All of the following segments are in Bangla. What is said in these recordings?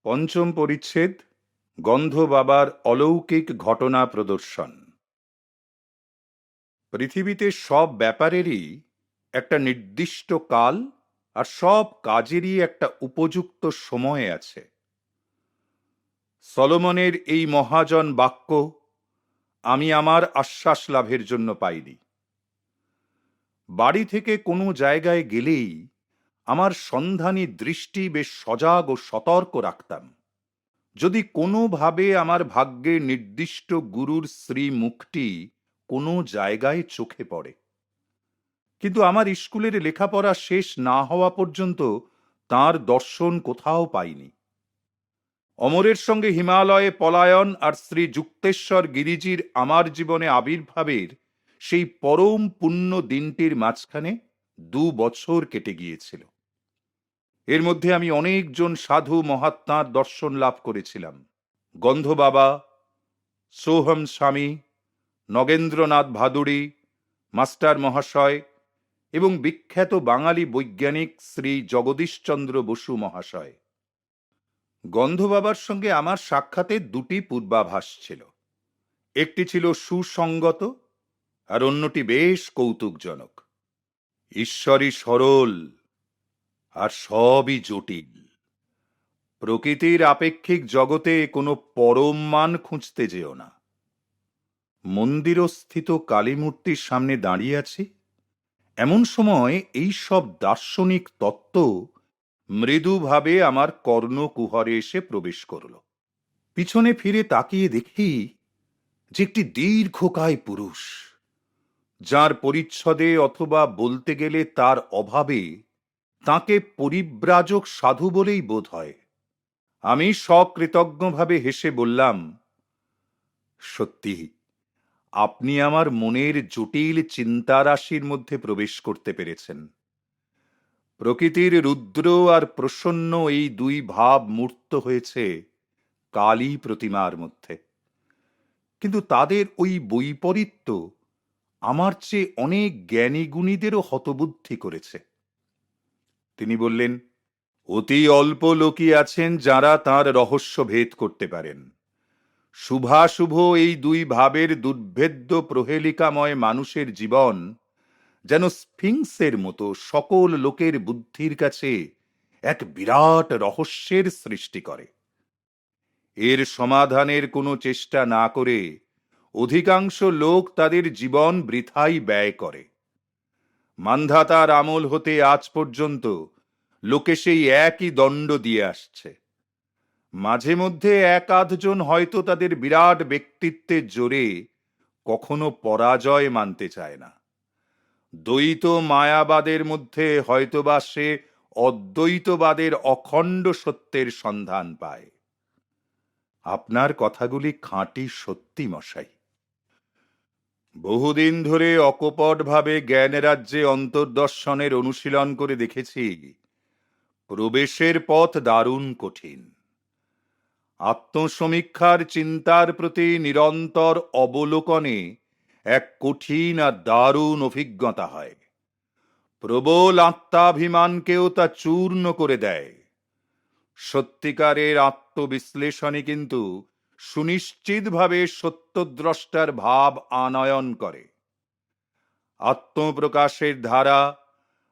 পঞ্চম পরিচ্ছেদ গন্ধ বাবার অলৌকিক ঘটনা প্রদর্শন। পৃথিবীতে সব ব্যাপারেরই একটা নির্দিষ্ট কাল আর সব কাজেরই একটা উপযুক্ত সময় আছে। সলোমনের এই মহাজন বাক্য আমি আমার আশ্বাস লাভের জন্য পাইনি। বাড়ি থেকে কোনো জায়গায় গেলেই আমার সন্ধানী দৃষ্টি বেশ সজাগ ও সতর্ক রাখতাম। যদি কোনোভাবে আমার ভাগ্যে নির্দিষ্ট গুরুর শ্রীমুখটি কোনো জায়গায় চোখে পড়ে, কিন্তু আমার স্কুলের লেখাপড়া শেষ না হওয়া পর্যন্ত তার দর্শন কোথাও পাইনি। অমরের সঙ্গে হিমালয়ে পলায়ন আর শ্রী যুক্তেশ্বর গিরিজির আমার জীবনে আবির্ভাবের সেই পরম পুণ্য দিনটির মাঝখানে 2 বছর কেটে গিয়েছিল। এর মধ্যে আমি অনেকজন সাধু মহাত্মার দর্শন লাভ করেছিলাম। গন্ধ বাবা, সোহম স্বামী, নগেন্দ্রনাথ ভাদুড়ী, মাস্টার মহাশয় এবং বিখ্যাত বাঙালি বৈজ্ঞানিক শ্রী জগদীশচন্দ্র বসু মহাশয়। গন্ধ বাবার সঙ্গে আমার সাক্ষাতে 2টি পূর্বাভাস ছিল। একটি ছিল সুসঙ্গত আর অন্যটি বেশ কৌতুকজনক। ঈশ্বরই সরল আর সবই জটিল। প্রকৃতির আপেক্ষিক জগতে কোনো পরম মান খুঁজতে যেও না। মন্দিরস্থিত কালীমূর্তির সামনে দাঁড়িয়ে আছি, এমন সময় এই সব দার্শনিক তত্ত্ব মৃদুভাবে আমার কর্ণকুহরে এসে প্রবেশ করল। পিছনে ফিরে তাকিয়ে দেখি যে একটি দীর্ঘকায় পুরুষ, যার পরিচ্ছদে অথবা বলতে গেলে তার অভাবে তাকে পরিব্রাজক সাধু বলেই বোধ হয়। আমি সকৃতজ্ঞভাবে হেসে বললাম, সত্যি আপনি আমার মনের জটিল চিন্তারাশির মধ্যে প্রবেশ করতে পেরেছেন। প্রকৃতির রুদ্র আর প্রসন্ন এই 2 ভাব মূর্ত হয়েছে কালী প্রতিমার মধ্যে, কিন্তু তাদের ওই বৈপরীত্য আমার চেয়ে অনেক জ্ঞানী গুণীদেরও হতবুদ্ধি করেছে। তিনি বললেন, অতি অল্প লোকই আছেন যারা তার রহস্য ভেদ করতে পারেন। শুভাশুভ এই 2 ভাবের দুর্ভেদ্য প্রহেলিকাময় মানুষের জীবন যেন স্ফিংসের মতো সকল লোকের বুদ্ধির কাছে এক বিরাট রহস্যের সৃষ্টি করে। এর সমাধানের কোনো চেষ্টা না করে অধিকাংশ লোক তাদের জীবন বৃথাই ব্যয় করে। মান্ধাতার আমল হতে আজ পর্যন্ত লোকে সেই একই দণ্ড দিয়ে আসছে। মাঝে মধ্যে 1-8 জন হয়তো তাদের বিরাট ব্যক্তিত্বের জোরে কখনো পরাজয় মানতে চায় না। দ্বৈত মায়াবাদের মধ্যে হয়তোবা সে অদ্বৈতবাদের অখণ্ড সত্যের সন্ধান পায়। আপনার কথাগুলি খাঁটি সত্যি মশাই। বহুদিন ধরে অকপটভাবে জ্ঞানরাজ্যে অন্তর্দর্শনের অনুশীলন করে দেখেছি, প্রবেশের পথ দারুণ কঠিন। আত্মসমীক্ষার চিন্তার প্রতি নিরন্তর অবলোকনে এক কঠিন আর দারুণ অভিজ্ঞতা হয়। প্রবল আত্মাভিমানকেও তা চূর্ণ করে দেয়। সত্যিকারের আত্মবিশ্লেষণই কিন্তু সুনিশ্চিতভাবে সত্যদ্রষ্টার ভাব আনয়ন করে। আত্মপ্রকাশের ধারা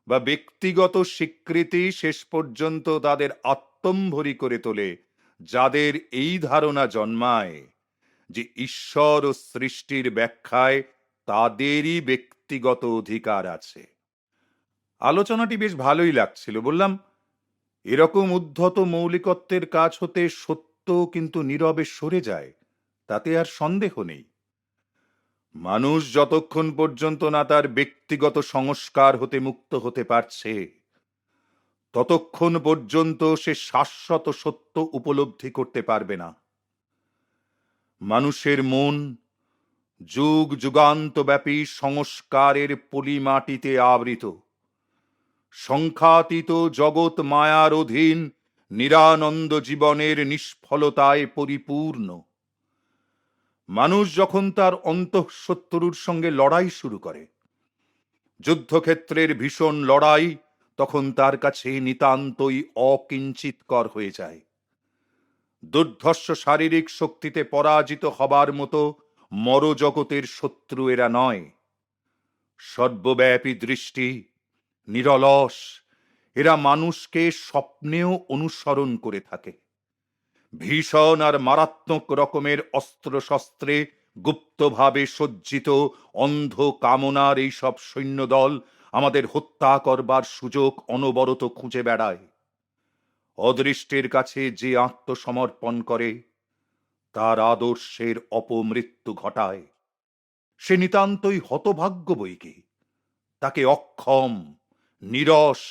বা ব্যক্তিগত স্বীকৃতি শেষ পর্যন্ত তাদের আত্মম্ভরি করে তোলে, যাদের এই ধারণা জন্মায় যে ঈশ্বর ও সৃষ্টির ব্যাখ্যায় তাদেরই ব্যক্তিগত অধিকার আছে। আলোচনাটি বেশ ভালোই লাগছিল। বললাম, এরকম উদ্ধত মৌলিকত্বের কাজ হতে সত্য কিন্তু নীরবে সরে যায়, তাতে আর সন্দেহ নেই। মানুষ যতক্ষণ পর্যন্ত না তার ব্যক্তিগত সংস্কার হতে মুক্ত হতে পারছে, ততক্ষণ পর্যন্ত সে শাশ্বত সত্য উপলব্ধি করতে পারবে না। মানুষের মন যুগ যুগান্তব্যাপী সংস্কারের পলিমাটিতে আবৃত। সংখ্যাতীত জগৎ মায়ার অধীন নিরানন্দ জীবনের নিষ্ফলতায় পরিপূর্ণ। মানুষ যখন তার অন্তঃশত্রুর সঙ্গে লড়াই শুরু করে, যুদ্ধক্ষেত্রের ভীষণ লড়াই তখন তার কাছে নিতান্তই অকিঞ্চিতকর হয়ে যায়। দুর্ধর্ষ শারীরিক শক্তিতে পরাজিত হবার মতো মরজগতের শত্রু এরা নয়। সর্বব্যাপী দৃষ্টি, নিরলস, এরা মানুষকে স্বপ্নেও অনুসরণ করে থাকে। ভীষণ আর মারাত্মক রকমের অস্ত্রশস্ত্রে গুপ্তভাবে সজ্জিত অন্ধ কামনার এইসব সৈন্যদল আমাদের হত্যা করবার সুযোগ অনবরত খুঁজে বেড়ায়। অদৃষ্টের কাছে যে আত্মসমর্পণ করে তার আদর্শের অপমৃত্যু ঘটায়। সে নিতান্তই হতভাগ্য বৈকি। তাকে অক্ষম, নিরস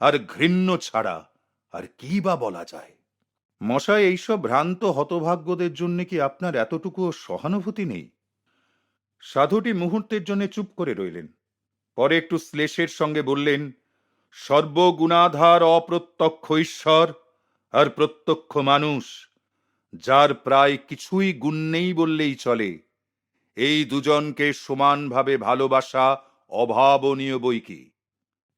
আর ঘৃণ্য ছাড়া আর কি বা বলা যায়? মশাই, এইসব ভ্রান্ত হতভাগ্যদের জন্য কি আপনার এতটুকু সহানুভূতি নেই? সাধুটি মুহূর্তের জন্য চুপ করে রইলেন। পরে একটু শ্লেষের সঙ্গে বললেন, সর্বগুণাধার অপ্রত্যক্ষ ঈশ্বর আর প্রত্যক্ষ মানুষ, যার প্রায় কিছুই গুণ নেই বললেই চলে, এই দুজনকে সমানভাবে ভালোবাসা অভাবনীয় বৈকি।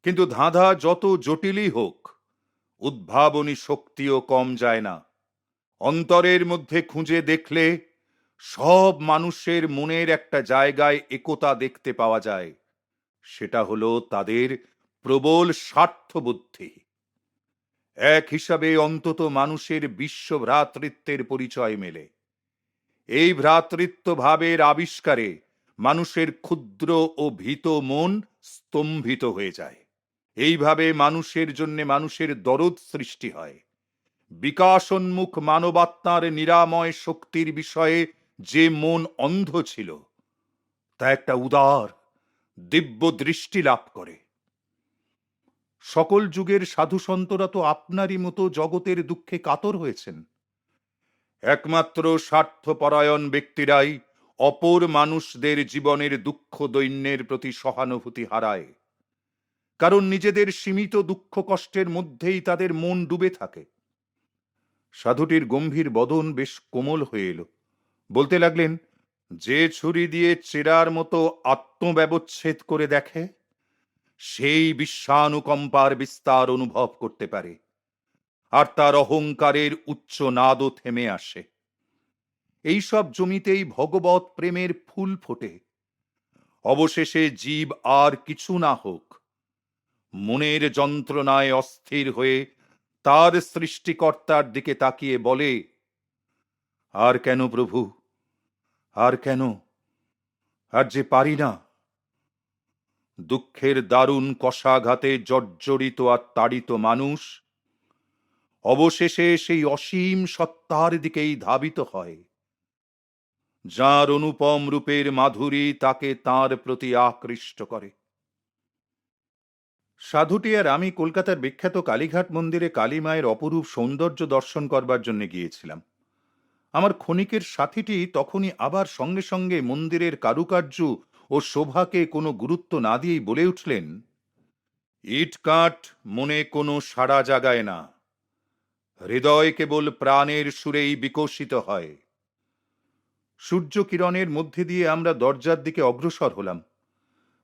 কিন্তু ধাঁধা যত জটিলই হোক, উদ্ভাবনী শক্তিও কম যায় না। অন্তরের মধ্যে খুঁজে দেখলে সব মানুষের মনের একটা জায়গায় একতা দেখতে পাওয়া যায়। সেটা হলো তাদের প্রবল স্বার্থবুদ্ধি। এক হিসাবে অন্তত মানুষের বিশ্ব ভ্রাতৃত্বের পরিচয় মেলে। এই ভ্রাতৃত্ব ভাবের আবিষ্কারে মানুষের ক্ষুদ্র ও ভীত মন স্তম্ভিত হয়ে যায়। এইভাবে মানুষের জন্য মানুষের দরদ সৃষ্টি হয়। বিকাশোন্মুখ মানবাত্মার নিরাময় শক্তির বিষয়ে যে মন অন্ধ ছিল, তা একটা উদার দিব্য দৃষ্টি লাভ করে। সকল যুগের সাধুসন্তরা তো আপনারই মতো জগতের দুঃখে কাতর হয়েছেন। একমাত্র স্বার্থপরায়ণ ব্যক্তিরাই অপর মানুষদের জীবনের দুঃখ দৈন্যের প্রতি সহানুভূতি হারায়, কারণ নিজেদের সীমিত দুঃখ কষ্টের মধ্যেই তাদের মন ডুবে থাকে। সাধুটির গম্ভীর বদন বেশ কোমল হয়ে এলো। বলতে লাগলেন, যে ছুরি দিয়ে চেরার মতো আত্মব্যবচ্ছেদ করে দেখে, সেই বিশ্বানুকম্পার বিস্তার অনুভব করতে পারে, আর তার অহংকারের উচ্চ নাদও থেমে আসে। এইসব জমিতেই ভগবৎ প্রেমের ফুল ফোটে। অবশেষে জীব আর কিছু না হোক, মনের যন্ত্রণায় অস্থির হয়ে তার সৃষ্টিকর্তার দিকে তাকিয়ে বলে, আর কেন প্রভু, আর কেন, আর যে পারি না। দুঃখের দারুণ কষাঘাতে জর্জরিত আর তাড়িত মানুষ অবশেষে সেই অসীম সত্তার দিকেই ধাবিত হয়, যার অনুপম রূপের মাধুরী তাকে তার প্রতি আকৃষ্ট করে। সাধুটি আর আমি কলকাতার বিখ্যাত কালীঘাট মন্দিরে কালী মায়ের অপরূপ সৌন্দর্য দর্শন করবার জন্য গিয়েছিলাম। আমার ক্ষণিকের সাথীটি তখনই আবার সঙ্গে সঙ্গে মন্দিরের কারুকার্য ও শোভাকে কোনো গুরুত্ব না দিয়েই বলে উঠলেন, ইট কাঠ মনে কোনো সাড়া জাগায় না, হৃদয় কেবল প্রাণের সুরেই বিকশিত হয়। সূর্য কিরণের মধ্যে দিয়ে আমরা দরজার দিকে অগ্রসর হলাম।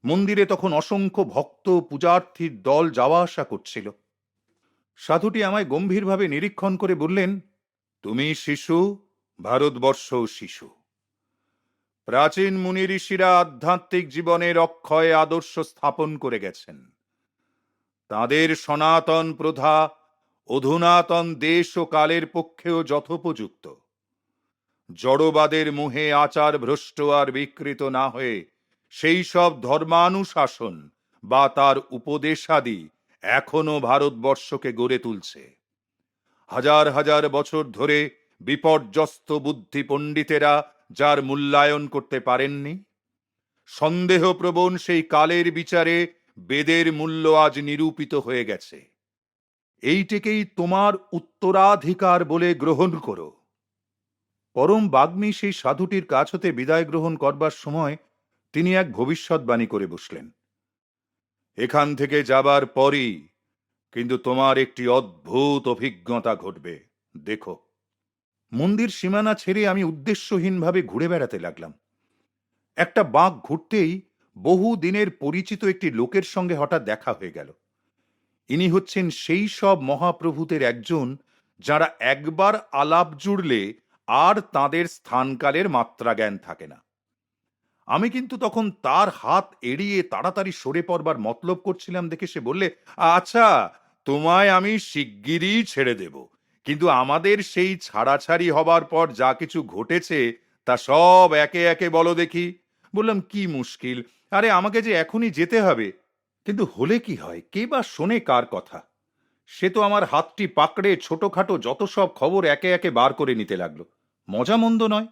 মন্দিরে তখন অসংখ্য ভক্ত পূজার্থীর দল যাওয়া আসা করছিল। সাধুটি আমায় গম্ভীরভাবে নিরীক্ষণ করে বললেন, তুমি শিশু, ভারতবর্ষও শিশু। প্রাচীন মুনি ঋষিরা আধ্যাত্মিক জীবনের অক্ষয় আদর্শ স্থাপন করে গেছেন। তাদের সনাতন প্রথা অধুনাতন দেশ ও কালের পক্ষেও যথোপযুক্ত। জড়বাদের মোহে আচার ভ্রষ্ট আর বিকৃত না হয়ে সেই সব ধর্মানুশাসন বা তার উপদেশাদি এখনো ভারতবর্ষকে গড়ে তুলছে। হাজার হাজার বছর ধরে বিপর্যস্ত বুদ্ধি পণ্ডিতেরা যার মূল্যায়ন করতে পারেননি, সন্দেহপ্রবণ সেই কালের বিচারে বেদের মূল্য আজ নিরূপিত হয়ে গেছে। এইটিকেই তোমার উত্তরাধিকার বলে গ্রহণ করো। পরম বাগ্মী সেই সাধুটির কাছ হতে বিদায় গ্রহণ করবার সময় তিনি এক ভবিষ্যৎবাণী করে বসলেন। এখান থেকে যাবার পরই কিন্তু তোমার একটি অদ্ভুত অভিজ্ঞতা ঘটবে, দেখো। মন্দির সীমানা ছেড়ে আমি উদ্দেশ্যহীনভাবে ঘুরে বেড়াতে লাগলাম। একটা বাঁক ঘুরতেই বহু দিনের পরিচিত একটি লোকের সঙ্গে হঠাৎ দেখা হয়ে গেল। ইনি হচ্ছেন সেই সব মহাপ্রভুদের একজন, যারা একবার আলাপ জুড়লে আর তাদের স্থানকালের মাত্রা জ্ঞান থাকে না। আমি কিন্তু তখন তার হাত এড়িয়ে তাড়াতাড়ি সরে পড়বার মতলব করছিলাম দেখে সে বললে, আচ্ছা, তোমায় আমি শিগগিরই ছেড়ে দেব, কিন্তু আমাদের সেই ছাড়াছাড়ি হবার পর যা কিছু ঘটেছে তা সব একে একে বলো দেখি। বললাম, কি মুশকিল, আরে আমাকে যে এখনই যেতে হবে। কিন্তু হলে কি হয়, কে বা শোনে কার কথা। সে তো আমার হাতটি পাকড়ে ছোটখাটো যত সব খবর একে একে বার করে নিতে লাগলো। মজা মন্দ নয়,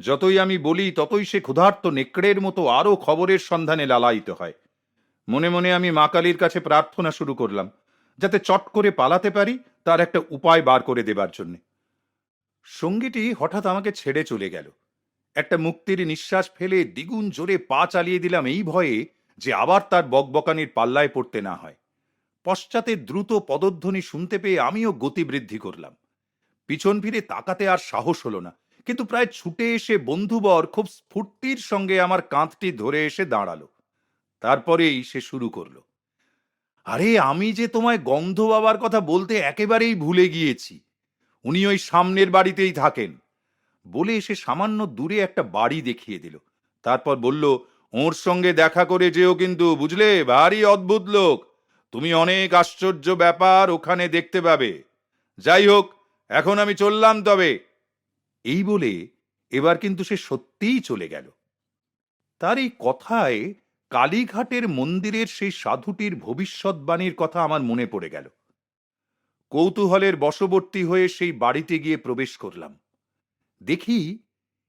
যতই আমি বলি ততই সে ক্ষুধার্ত নেকড়ের মতো আরো খবরের সন্ধানে লালায়িত হয়। মনে মনে আমি মা কালীর কাছে প্রার্থনা শুরু করলাম, যাতে চট করে পালাতে পারি তার একটা উপায় বার করে দেবার জন্য। সঙ্গীটি হঠাৎ আমাকে ছেড়ে চলে গেল। একটা মুক্তির নিঃশ্বাস ফেলে দ্বিগুণ জোরে পা চালিয়ে দিলাম, এই ভয়ে যে আবার তার বকবকানির পাল্লায় পড়তে না হয়। পশ্চাতে দ্রুত পদধ্বনি শুনতে পেয়ে আমিও গতি বৃদ্ধি করলাম। পিছন ফিরে তাকাতে আর সাহস হলো না, কিন্তু প্রায় ছুটে এসে বন্ধুবর খুব স্ফূর্তির সঙ্গে আমার কাঁধটি ধরে এসে দাঁড়ালো। তারপরেই সে শুরু করলো, আরে আমি যে তোমায় গন্ধ বাবার কথা বলতে একেবারেই ভুলে গিয়েছি। উনি ওই সামনের বাড়িতেই থাকেন। বলে এসে সামান্য দূরে একটা বাড়ি দেখিয়ে দিল। তারপর বলল, ওর সঙ্গে দেখা করে যেও কিন্তু, বুঝলে, ভারী অদ্ভুত লোক। তুমি অনেক আশ্চর্য ব্যাপার ওখানে দেখতে পাবে। যাই হোক, এখন আমি চললাম তবে। এই বলে এবার কিন্তু সে সত্যিই চলে গেল। তার এই কথায় কালীঘাটের মন্দিরের সেই সাধুটির ভবিষ্যৎবাণীর কথা আমার মনে পড়ে গেল। কৌতূহলের বশবর্তী হয়ে সেই বাড়িতে গিয়ে প্রবেশ করলাম। দেখি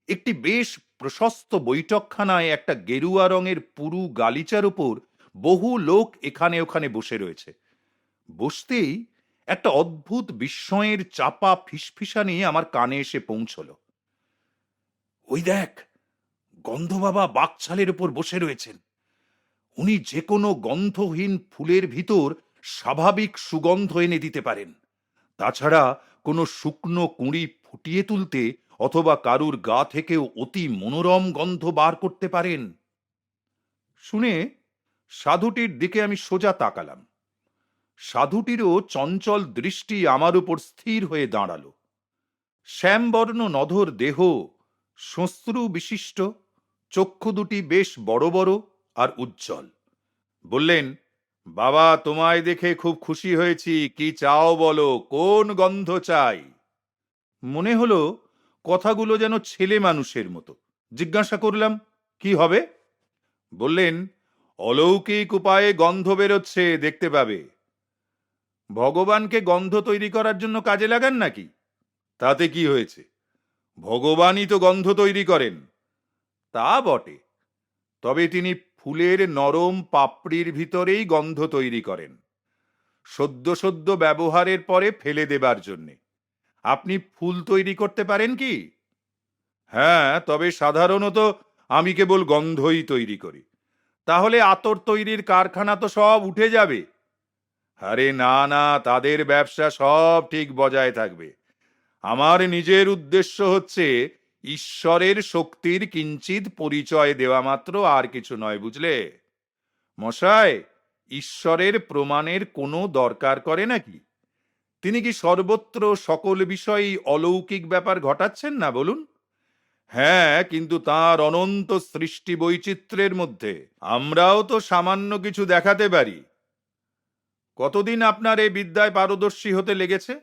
একটি বেশ প্রশস্ত বৈঠকখানায় একটা গেরুয়া রঙের পুরু গালিচার উপর বহু লোক এখানে ওখানে বসে রয়েছে। বসতেই একটা অদ্ভুত বিস্ময়ের চাপা ফিসফিসানি আমার কানে এসে পৌঁছল। ওই দেখ, গন্ধ বাবা বাকছালের উপর বসে রয়েছেন। উনি যে কোনো গন্ধহীন ফুলের ভিতর স্বাভাবিক সুগন্ধ এনে দিতে পারেন। তাছাড়া কোনো শুকনো কুঁড়ি ফুটিয়ে তুলতে অথবা কারুর গা থেকেও অতি মনোরম গন্ধ বার করতে পারেন। শুনে সাধুটির দিকে আমি সোজা তাকালাম। সাধুটিরও চঞ্চল দৃষ্টি আমার উপর স্থির হয়ে দাঁড়ালো। শ্যামবর্ণ নধর দেহ, শ্মশ্রু বিশিষ্ট, চক্ষু দুটি বেশ বড় বড় আর উজ্জ্বল। বললেন, বাবা, তোমায় দেখে খুব খুশি হয়েছি। কি চাও বলো, কোন গন্ধ চাই? মনে হলো কথাগুলো যেন ছেলে মানুষের মতো। জিজ্ঞাসা করলাম, কি হবে? বললেন, অলৌকিক উপায়ে গন্ধ বেরোচ্ছে, দেখতে পাবে। ভগবানকে গন্ধ তৈরি করার জন্য কাজে লাগান নাকি? তাতে কি হয়েছে, ভগবানই তো গন্ধ তৈরি করেন। তা বটে, তবে তিনি ফুলের নরম পাপড়ির ভিতরেই গন্ধ তৈরি করেন, সদ্য সদ্য ব্যবহারের পরে ফেলে দেবার জন্যে। আপনি ফুল তৈরি করতে পারেন কি? হ্যাঁ, তবে সাধারণত আমি কেবল গন্ধই তৈরি করি। তাহলে আতর তৈরির কারখানা তো সব উঠে যাবে। আরে না না, তাদের ব্যবসা সব ঠিক বজায় থাকবে। আমার নিজের উদ্দেশ্য হচ্ছে ঈশ্বরের শক্তির কিঞ্চিত পরিচয় দেওয়া মাত্র, আর কিছু নয়, বুঝলে মশাই। ঈশ্বরের প্রমাণের কোনো দরকার করে নাকি? তিনি কি সর্বত্র সকল বিষয়েই অলৌকিক ব্যাপার ঘটাচ্ছেন না, বলুন? হ্যাঁ, কিন্তু তার অনন্ত সৃষ্টি বৈচিত্র্যের মধ্যে আমরাও তো সামান্য কিছু দেখাতে পারি। কতদিন আপনার এই বিদ্যায় পারদর্শী হতে লেগেছে?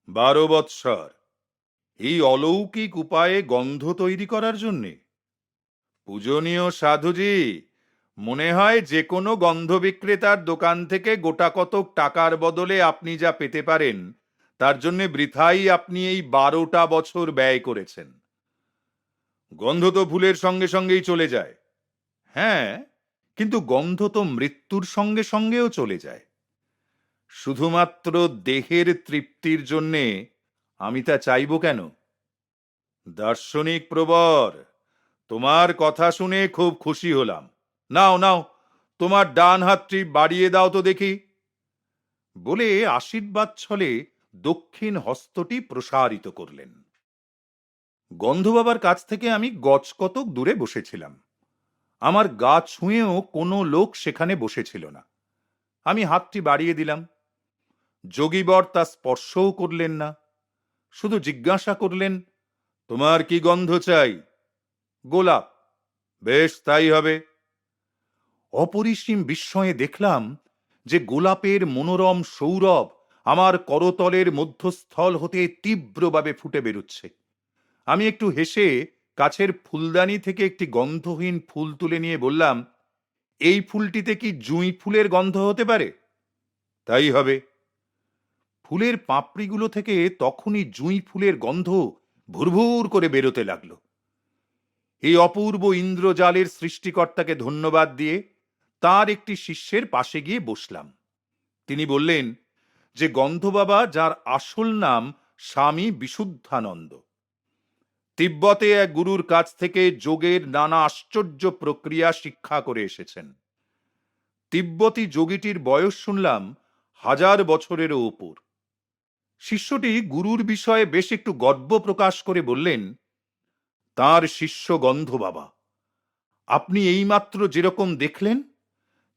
12 বৎসর। এই অলৌকিক উপায়ে গন্ধ তৈরি করার জন্যে? পূজনীয় সাধুজি, মনে হয় যে কোনো গন্ধ বিক্রেতার দোকান থেকে গোটা কতক টাকার বদলে আপনি যা পেতে পারেন, তার জন্য বৃথাই আপনি এই 12টা বছর ব্যয় করেছেন। গন্ধ তো ফুলের সঙ্গে সঙ্গেই চলে যায়। হ্যাঁ, কিন্তু গন্ধ তো মৃত্যুর সঙ্গে সঙ্গেও চলে যায়। শুধুমাত্র দেহের তৃপ্তির জন্যে আমি তা চাইব কেন? দার্শনিক প্রবর, তোমার কথা শুনে খুব খুশি হলাম। নাও নাও, তোমার ডান হাতটি বাড়িয়ে দাও তো দেখি। বলে আশীর্বাদ ছলে দক্ষিণ হস্তটি প্রসারিত করলেন। গন্ধবাবার কাছ থেকে আমি গজকতক দূরে বসেছিলাম। আমার গা ছুঁয়েও কোনো লোক সেখানে বসেছিল না। আমি হাতটি বাড়িয়ে দিলাম। যোগীবর তা স্পর্শও করলেন না, শুধু জিজ্ঞাসা করলেন, তোমার কি গন্ধ চাই? গোলাপ। বেশ, তাই হবে। অপরিসীম বিস্ময়ে দেখলাম যে গোলাপের মনোরম সৌরভ আমার করতলের মধ্যস্থল হতে তীব্রভাবে ফুটে বেরুচ্ছে। আমি একটু হেসে কাছের ফুলদানি থেকে একটি গন্ধহীন ফুল তুলে নিয়ে বললাম, এই ফুলটিতে কি জুঁই ফুলের গন্ধ হতে পারে? তাই হবে। ফুলের পাপড়িগুলো থেকে তখনই জুঁই ফুলের গন্ধ ভুরভুর করে বেরোতে লাগলো। এই অপূর্ব ইন্দ্রজালের সৃষ্টিকর্তাকে ধন্যবাদ দিয়ে তার একটি শিষ্যের পাশে গিয়ে বসলাম। তিনি বললেন যে গন্ধবাবা, যার আসল নাম স্বামী বিশুদ্ধানন্দ, তিব্বতে এক গুরুর কাছ থেকে যোগের নানা আশ্চর্য প্রক্রিয়া শিক্ষা করে এসেছেন। তিব্বতী যোগীটির বয়স শুনলাম 1000 বছরেরও উপর। শিষ্যটি গুরুর বিষয়ে বেশ একটু গর্ব প্রকাশ করে বললেন, তার শিষ্য গন্ধবাবা। আপনি এইমাত্র যেরকম দেখলেন,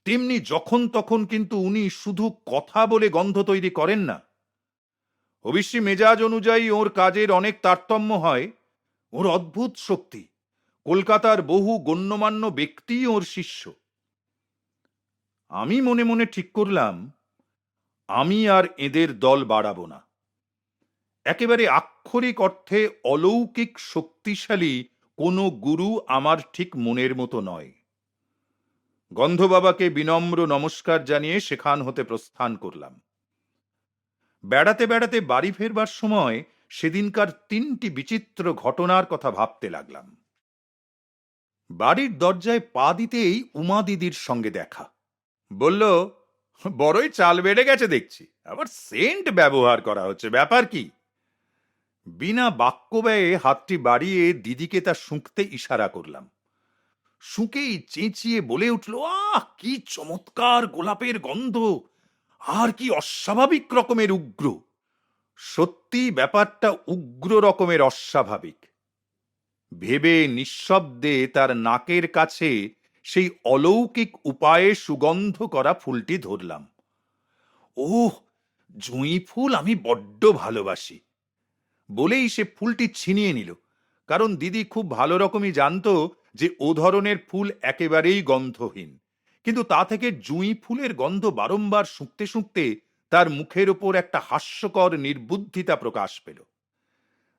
তেমনি যখন তখন কিন্তু উনি শুধু কথা বলে গন্ধ তৈরি করেন না। অবশ্যই মেজাজ অনুযায়ী ওর কাজের অনেক তারতম্য হয়। ওর অদ্ভুত শক্তি। কলকাতার বহু গণ্যমান্য ব্যক্তি ওর শিষ্য। আমি মনে মনে ঠিক করলাম, আমি আর এদের দল বাড়াবো না। একেবারে আক্ষরিক অর্থে অলৌকিক শক্তিশালী কোনো গুরু আমার ঠিক মনের মতো নয়। গন্ধবাবাকে বিনম্র নমস্কার জানিয়ে সেখান হতে প্রস্থান করলাম। বেড়াতে বেড়াতে বাড়ি ফেরবার সময় সেদিনকার 3টি বিচিত্র ঘটনার কথা ভাবতে লাগলাম। বাড়ির দরজায় পা দিতেই উমা দিদির সঙ্গে দেখা। বলল, বড়ই চাল বেড়ে গেছে দেখছি, আবার সেন্ট ব্যবহার করা হচ্ছে, ব্যাপার কি? বিনা বাক্য ব্যয়ে হাতটি বাড়িয়ে দিদিকে তা শুঁকতে ইশারা করলাম। শুঁকেই চেঁচিয়ে বলে উঠল, আহ, কি চমৎকার গোলাপের গন্ধ, আর কি অস্বাভাবিক রকমের উগ্র। সত্যি ব্যাপারটা উগ্র রকমের অস্বাভাবিক। ভেবে নিঃশব্দে তার নাকের কাছে সেই অলৌকিক উপায়ে সুগন্ধ করা ফুলটি ধরলাম। ওহ, জুঁই ফুল আমি বড্ড ভালোবাসি বলেই সে ফুলটি ছিনিয়ে নিল। কারণ দিদি খুব ভালো রকমই জানতো যে ও ধরনের ফুল একেবারেই গন্ধহীন। কিন্তু তা থেকে জুঁই ফুলের গন্ধ বারংবার শুঁকতে শুঁকতে তার মুখের ওপর একটা হাস্যকর নির্বুদ্ধিতা প্রকাশ পেল।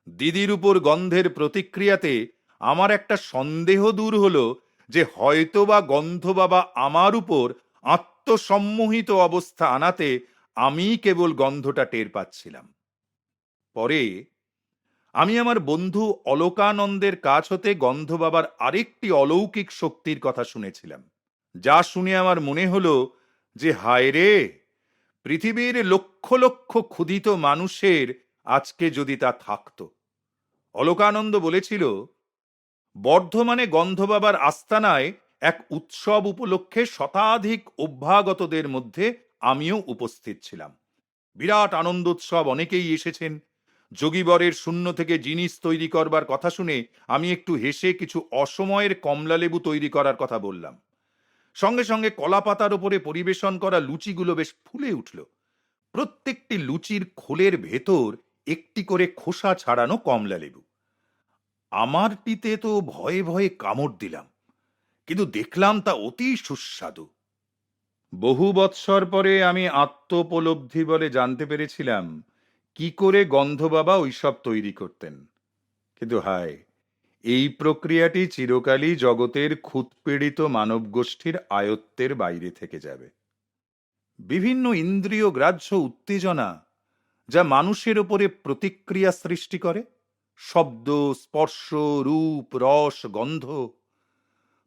দিদির উপর গন্ধের প্রতিক্রিয়াতে আমার একটা সন্দেহ দূর হলো যে হয়তোবা গন্ধবাবা আমার উপর আত্মসম্মোহিত অবস্থা আনাতে আমি কেবল গন্ধটা টের পাচ্ছিলাম। পরে আমি আমার বন্ধু অলোকানন্দের কাছ হতে গন্ধবাবার আরেকটি অলৌকিক শক্তির কথা শুনেছিলাম, যা শুনে আমার মনে হলো যে হায় রে, পৃথিবীর লক্ষ লক্ষ ক্ষুধিত মানুষের আজকে যদি তা থাকত। অলোকানন্দ বলেছিল, বর্ধমানে গন্ধবাবার আস্তানায় এক উৎসব উপলক্ষে শতাধিক অভ্যাগতদের মধ্যে আমিও উপস্থিত ছিলাম। বিরাট আনন্দোৎসব, অনেকেই এসেছেন। যোগীবরের শূন্য থেকে জিনিস তৈরি করবার কথা শুনে আমি একটু হেসে কিছু অসময়ের কমলালেবু তৈরি করার কথা বললাম। সঙ্গে সঙ্গে কলাপাতার ওপরে পরিবেশন করা লুচিগুলো বেশ ফুলে উঠল। প্রত্যেকটি লুচির খোলের ভেতর একটি করে খোসা ছাড়ানো কমলালেবু। আমারটিতে তো ভয়ে ভয়ে কামড় দিলাম, কিন্তু দেখলাম তা অতি সুস্বাদু। বহু বৎসর পরে আমি আত্মোপলব্ধি বলে জানতে পেরেছিলাম কি করে গন্ধবাবা ওইসব তৈরি করতেন। কিন্তু হায়, এই প্রক্রিয়াটি চিরকালই জগতের ক্ষুৎপীড়িত মানব গোষ্ঠীর আয়ত্তের বাইরে থেকে যাবে। বিভিন্ন ইন্দ্রিয় গ্রাহ্য উত্তেজনা যা মানুষের ওপরে প্রতিক্রিয়া সৃষ্টি করে, শব্দ, স্পর্শ, রূপ, রস, গন্ধ,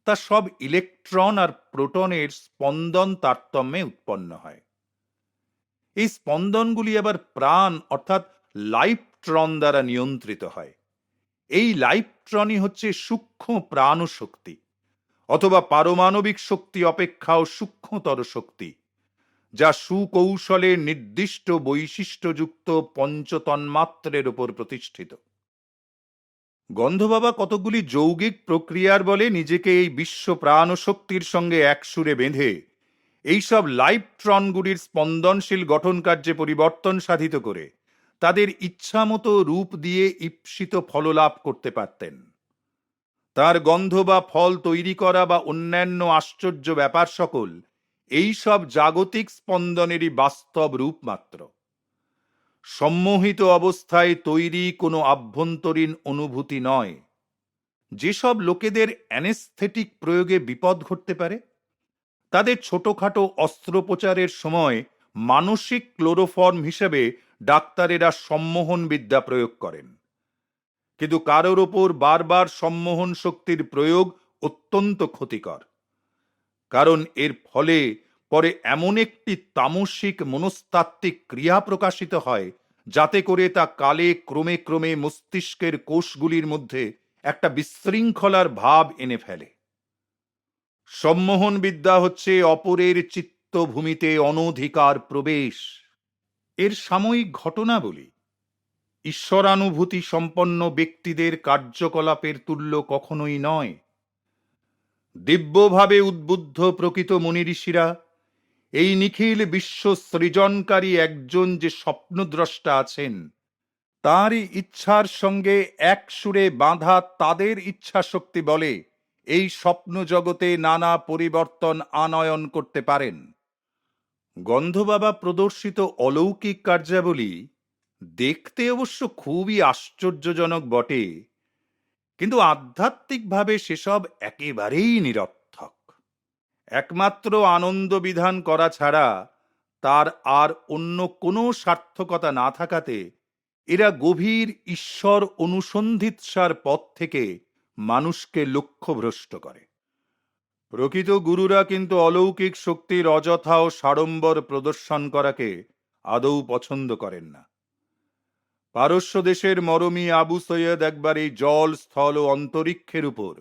তা সব ইলেকট্রন আর প্রোটনের স্পন্দন তারতম্যে উৎপন্ন হয়। এই স্পন্দনগুলি আবার প্রাণ অর্থাৎ লাইফট্রন দ্বারা নিয়ন্ত্রিত হয়। এই লাইফট্রনই হচ্ছে সূক্ষ্ম প্রাণ শক্তি, অথবা পারমাণবিক শক্তি অপেক্ষাও সূক্ষ্মতর শক্তি, যা সুকৌশলে নির্দিষ্ট বৈশিষ্ট্যযুক্ত পঞ্চতন্মাত্রের উপর প্রতিষ্ঠিত। গন্ধবাবা কতগুলি যৌগিক প্রক্রিয়ার বলে নিজেকে এই বিশ্ব প্রাণ শক্তির সঙ্গে এক সুরে বেঁধে এইসব লাইভট্রনগুলির স্পন্দনশীল গঠন কার্যে পরিবর্তন সাধিত করে তাদের ইচ্ছামতো রূপ দিয়ে ঈপ্সিত ফললাভ করতে পারতেন। তার গন্ধ বা ফল তৈরি করা বা অন্যান্য আশ্চর্য ব্যাপার সকল এই সব জাগতিক স্পন্দনেরই বাস্তব রূপ মাত্র। সম্মোহিত অবস্থায় তৈরি কোনো আভ্যন্তরীণ অনুভূতি নয়। যেসব লোকেদের অ্যানেস্থেটিক প্রয়োগে বিপদ ঘটতে পারে, তাদের ছোটখাটো অস্ত্রোপচারের সময় মানসিক ক্লোরোফর্ম হিসেবে ডাক্তারেরা সম্মোহন বিদ্যা প্রয়োগ করেন। কিন্তু কারোর ওপর বারবার সম্মোহন শক্তির প্রয়োগ অত্যন্ত ক্ষতিকর, কারণ এর ফলে পরে এমন একটি তামসিক মনস্তাত্ত্বিক ক্রিয়া প্রকাশিত হয় যাতে করে তা কালে ক্রমে ক্রমে মস্তিষ্কের কোষগুলির মধ্যে একটা বিশৃঙ্খলার ভাব এনে ফেলে। সম্মোহন বিদ্যা হচ্ছে অপরের চিত্তভূমিতে অনধিকার প্রবেশ। এর সাময়িক ঘটনাবলী ঈশ্বরানুভূতি সম্পন্ন ব্যক্তিদের কার্যকলাপের তুল্য কখনোই নয়। দিব্যভাবে উদ্বুদ্ধ প্রকৃত মুনিঋষিরা এই নিখিল বিশ্ব সৃজনকারী একজন যে স্বপ্নদ্রষ্টা আছেন, তাঁরই ইচ্ছার সঙ্গে এক সুরে বাঁধা তাদের ইচ্ছা শক্তি বলে এই স্বপ্ন জগতে নানা পরিবর্তন আনয়ন করতে পারেন। গন্ধবাবা প্রদর্শিত অলৌকিক কার্যাবলী দেখতে অবশ্য খুবই আশ্চর্যজনক বটে, কিন্তু আধ্যাত্মিকভাবে সেসব একেবারেই নিরর্থক। একমাত্র আনন্দ বিধান করা ছাড়া তার আর অন্য কোনো সার্থকতা না থাকাতে এরা গভীর ঈশ্বর অনুসন্ধিৎসার পথ থেকে মানুষকে লক্ষ্যভ্রষ্ট করে। প্রকৃত গুরুরা কিন্তু অলৌকিক শক্তির অযথা ও সাড়ম্বর প্রদর্শন করাকে আদৌ পছন্দ করেন না। পারস্য দেশের মরমী আবু সৈয়দ একবার এই জল, স্থল ও অন্তরিক্ষের উপর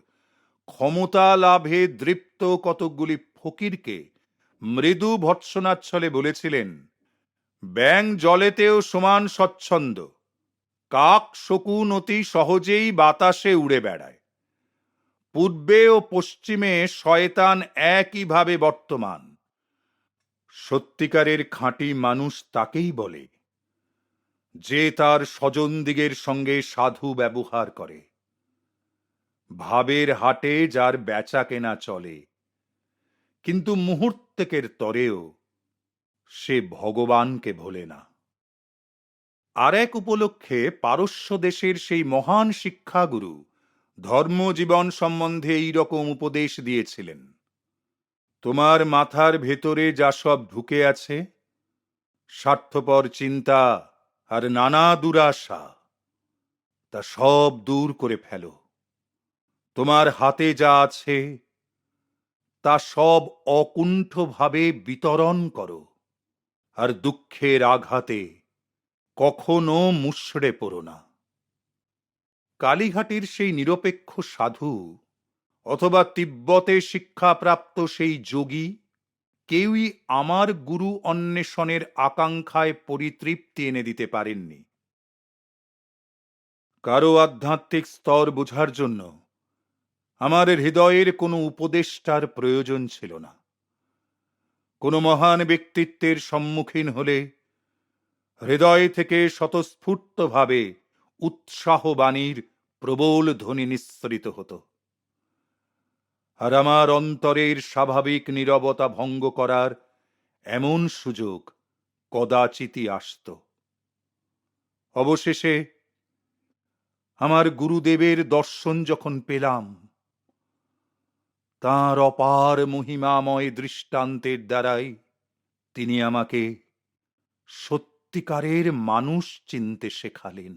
ক্ষমতা লাভে দৃপ্ত কতকগুলি ফকিরকে মৃদু ভৎসনাচ্ছলে বলেছিলেন, ব্যাং জলেতেও সমান স্বচ্ছন্দ, কাক শকুন অতি সহজেই বাতাসে উড়ে বেড়ায়, পূর্বে ও পশ্চিমে শয়তান একইভাবে বর্তমান। সত্যিকারের খাঁটি মানুষ তাকেই বলে যে তার স্বজনদিগের সঙ্গে সাধু ব্যবহার করে, ভাবের হাটে যার বেচা কেনা চলে, কিন্তু মুহূর্তেকের তরেও সে ভগবানকে ভোলে না। আর এক উপলক্ষে পারস্য দেশের সেই মহান শিক্ষাগুরু ধর্মজীবন সম্বন্ধে এই রকম উপদেশ দিয়েছিলেন, তোমার মাথার ভেতরে যা সব ঢুকে আছে, স্বার্থপর চিন্তা আর নানা দুরাশা, তা সব দূর করে ফেলো। তোমার হাতে যা আছে তা সব অকুণ্ঠভাবে বিতরণ করো, আর দুঃখের আঘাতে কখনো মুষড়ে পড়ো না। কালীঘাটের সেই নিরপেক্ষ সাধু অথবা তিব্বতে শিক্ষাপ্রাপ্ত সেই যোগী কেউই আমার গুরু অন্বেষণের আকাঙ্ক্ষায় পরিতৃপ্তি এনে দিতে পারেননি। কারো আধ্যাত্মিক স্তর বোঝার জন্য আমার হৃদয়ের কোনো উপদেষ্টার প্রয়োজন ছিল না। কোনো মহান ব্যক্তিত্বের সম্মুখীন হলে হৃদয় থেকে স্বতঃস্ফূর্তভাবে উৎসাহবাণীর প্রবল ধ্বনি নিঃসৃত হতো, আর আমার অন্তরের স্বাভাবিক নীরবতা ভঙ্গ করার এমন সুযোগ কদাচিৎই আসত। অবশেষে আমার গুরুদেবের দর্শন যখন পেলাম, তাঁর অপার মহিমাময় দৃষ্টান্তের দ্বারাই তিনি আমাকে সত্যিকারের মানুষ চিনতে শেখালেন।